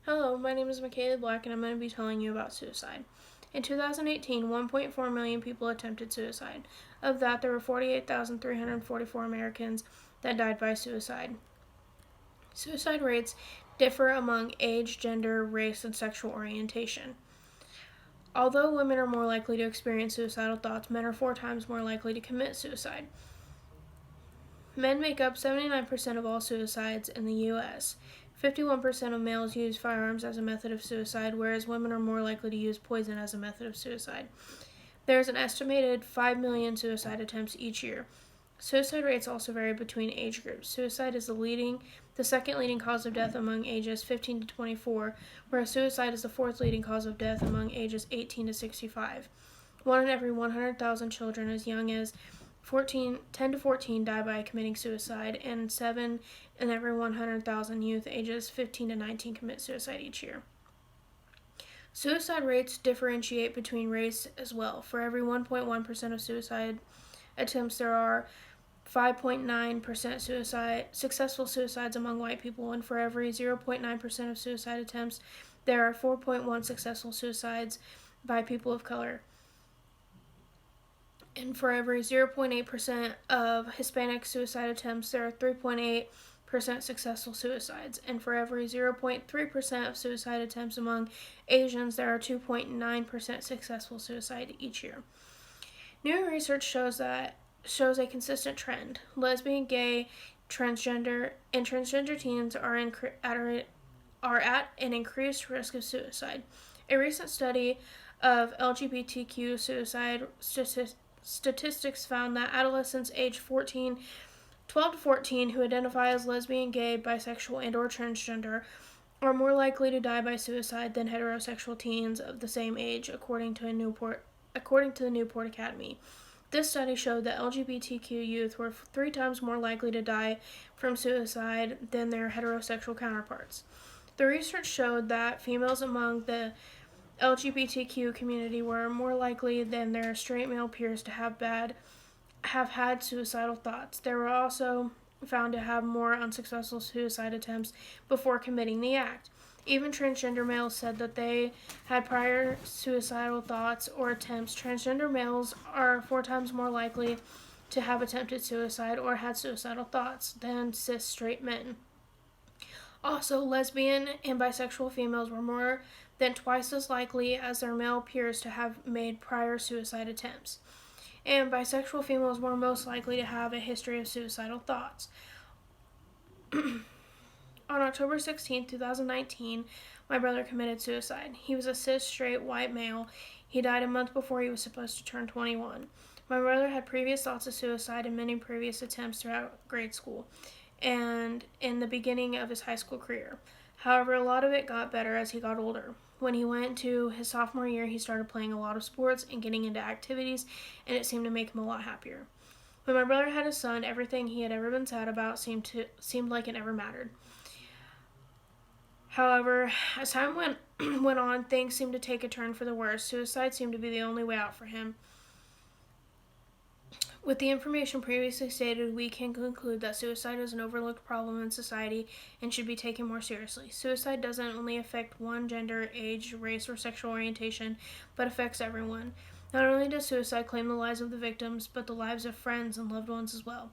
Hello, my name is Michaela Black, and I'm going to be telling you about suicide. In 2018, 1.4 million people attempted suicide. Of that, there were 48,344 Americans that died by suicide. Suicide rates differ among age, gender, race, and sexual orientation. Although women are more likely to experience suicidal thoughts, men are 4 times more likely to commit suicide. Men make up 79% of all suicides in the U.S. 51% of males use firearms as a method of suicide, whereas women are more likely to use poison as a method of suicide. There is an estimated 5 million suicide attempts each year. Suicide rates also vary between age groups. Suicide is the second leading cause of death among ages 15 to 24, whereas suicide is the fourth leading cause of death among ages 18 to 65. 1 in every 100,000 children as young as 10 to 14 die by committing suicide, and 7 in every 100,000 youth ages 15 to 19 commit suicide each year. Suicide rates differentiate between race as well. For every 1.1% of suicide attempts, there are 5.9% successful suicides among white people, and for every 0.9% of suicide attempts, there are 4.1 successful suicides by people of color. And for every 0.8% of Hispanic suicide attempts, there are 3.8% successful suicides. And for every 0.3% of suicide attempts among Asians, there are 2.9% successful suicide each year. New research shows a consistent trend. Lesbian, gay, transgender teens are at an increased risk of suicide. A recent study of LGBTQ suicide statistics found that adolescents aged 12 to 14 who identify as lesbian, gay, bisexual, and or transgender are more likely to die by suicide than heterosexual teens of the same age, according to the Newport Academy. This study showed that LGBTQ youth were 3 times more likely to die from suicide than their heterosexual counterparts. The research showed that females among the LGBTQ community were more likely than their straight male peers to have had suicidal thoughts. They were also found to have more unsuccessful suicide attempts before committing the act. Even transgender males said that they had prior suicidal thoughts or attempts. Transgender males are 4 times more likely to have attempted suicide or had suicidal thoughts than cis straight men. Also, lesbian and bisexual females were more than twice as likely as their male peers to have made prior suicide attempts. And bisexual females were most likely to have a history of suicidal thoughts. On October 16, 2019, my brother committed suicide. He was a cis straight white male. He died a month before he was supposed to turn 21. My brother had previous thoughts of suicide and many previous attempts throughout grade school and in the beginning of his high school career. However, a lot of it got better as he got older. When he went to his sophomore year, he started playing a lot of sports and getting into activities, and it seemed to make him a lot happier. When my brother had his son, everything he had ever been sad about seemed like it never mattered. However, as time went on, things seemed to take a turn for the worse. Suicide seemed to be the only way out for him. With the information previously stated, we can conclude that suicide is an overlooked problem in society and should be taken more seriously. Suicide doesn't only affect one gender, age, race, or sexual orientation, but affects everyone. Not only does suicide claim the lives of the victims, but the lives of friends and loved ones as well.